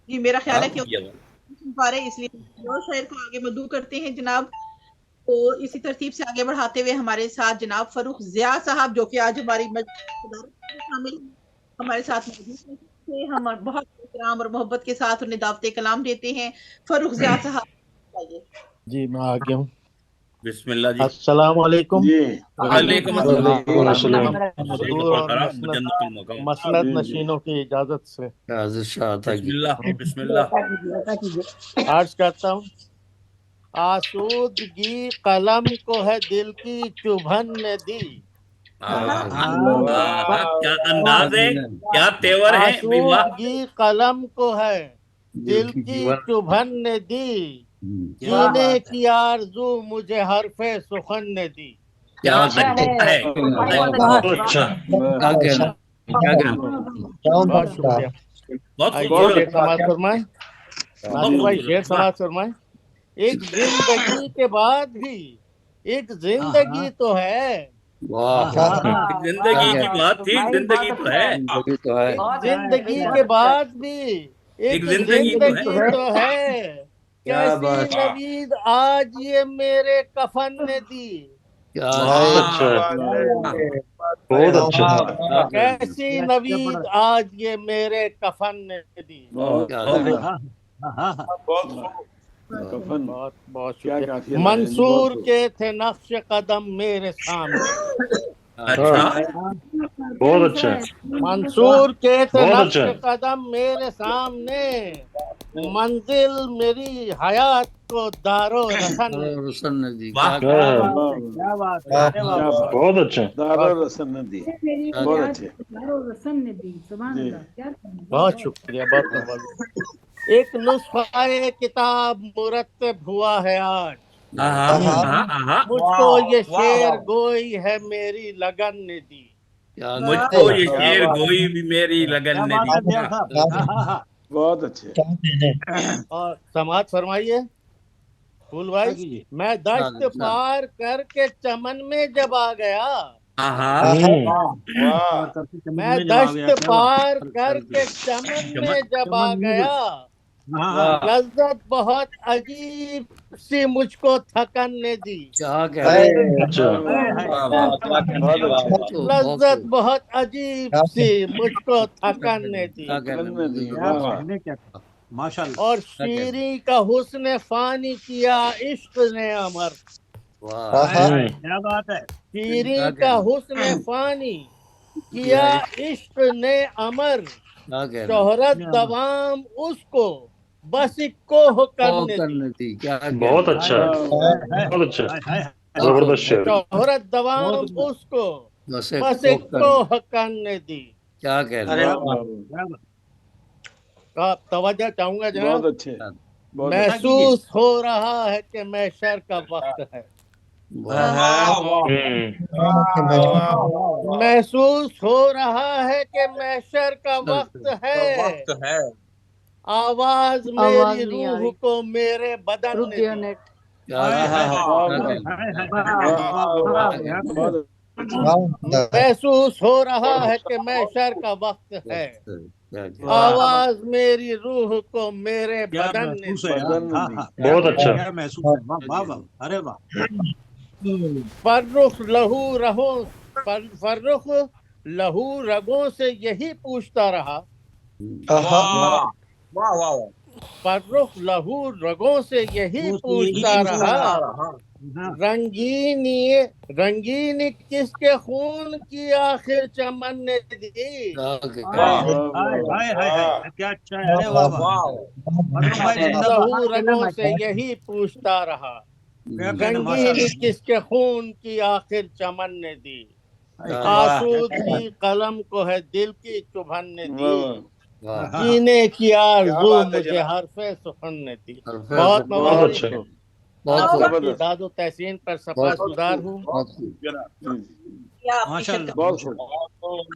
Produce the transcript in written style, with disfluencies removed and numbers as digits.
جی میرا خیال ہے آپ کہ کیا سن پا رہے ہیں، اس لیے اور شاعر کو آگے مدعو کرتے ہیں جناب. تو اسی ترتیب سے آگے بڑھاتے ہوئے ہمارے ساتھ جناب فروخ ضیاء صاحب، جو کہ آج ہماری صدارت میں شامل ہیں، ہمارے ساتھ موجود ہیں. ہم بہت احترام اور محبت کے ساتھ انہیں دعوت کلام دیتے ہیں. فروخ ضیاء صاحب آئیے. جی میں آ گیا ہوں. بسم اللہ جی. السلام علیکم. جی وعلیکم وعلیکم السلام. السلام. مزدور اور جنت المقام. مسند جی جی نشینوں کی اجازت سے بسم اللہ بسم اللہ. عرض کرتا ہوں. آسودگی قلم کو ہے دل کی چبھن نے دی. کیا انداز ہے، کیا تیور ہے بھی واہ. آسودگی قلم کو ہے دل کی چبھن نے دی. جینے کی آرزو مجھے حرف سخن نے دی. کیا اچھا ہے. اچھا بہت شکریہ. بہت آئیے بہت شعر خوبصورت. سماعت فرمائیں. بہت ناصر بھائی شعر خوبصورت. واہ. سماعت فرمائیں. ایک زندگی کے بعد بھی ایک زندگی تو ہے. ایک زندگی کی بات تھی، زندگی تو ہے. ایک زندگی کے بعد بھی ایک ایک زندگی تو ہے. زندگی تو ہے. کیسی نوید آج یہ میرے کفن نے دی. بہت اچھا بہت اچھا کیسی نوید آج یہ میرے کفن نے دی. بہت کفن بہت بہت کیا شکریہ. کافیہ لائے ہیں جی، بہت منصور خوب. کے تھے نقش قدم میرے سامنے. اچھا. بہت اچھا منصور کے تھے بہت نقش اچھا. قدم میرے سامنے. منزل میری حیات کو دارو رسن نے دی. واہ. بہت اچھا دارو رسن نے دی. بہت اچھے جی. بہت شکریہ. بہت مہربانی. ایک نسخہ کتاب مرتب ہوا ہے آج. مجھ کو یہ شعر گوئی ہے میری لگن نے دی. مجھ کو یہ شعر گوئی بھی میری لگن نے دی. بہت اچھے. اور سماعت فرمائیے پھول بھائی. میں دشت پار کر کے چمن میں جب آ گیا. میں دشت پار کر کے چمن میں جب آ گیا. لذت بہت عجیب سی مجھ کو تھکن نے دی. اچھا لذت بہت عجیب سی مجھ کو تھکن نے دی. اور شیریں کا حسن فانی کیا عشق نے امر. شیریں کا حسن فانی کیا عشق نے امر. شہرت دوام اس کو بس کو کرنے دی. بہت اچھا بہت اچھا زبردست شعر. شہرت دوام اس کو بس کو کرنے دی. توجہ چاہوں گا جناب. بہت اچھے بہت اچھے. محسوس ہو رہا ہے کہ محشر کا وقت ہے. محسوس ہو رہا ہے کہ محشر کا وقت ہے. آواز میری روح کو میرے بدن نے دی. محسوس ہو رہا ہے کہ محشر کا وقت ہے. آواز میری روح کو میرے بدن نے دی. بہت اچھا. فرخ لہو رہوں فرخ لہو رگوں سے یہی پوچھتا رہا. فرخ لہو رگوں سے یہی پوچھتا رہا. رنگینی کس کے خون کی آخر چمن نے دی. لہو رگوں سے یہی پوچھتا رہا. رنگینی کس کے خون کی آخر چمن نے دی. آسودگی قلم کو ہے دل کی چبھن نے دی. جینے کی آرزو مجھے حرف سخن نے دی. بہت اچھا مبارک. داد و تحسین پر سپاسگزار ہوں. یا آپ کی شرکت بہت خوب.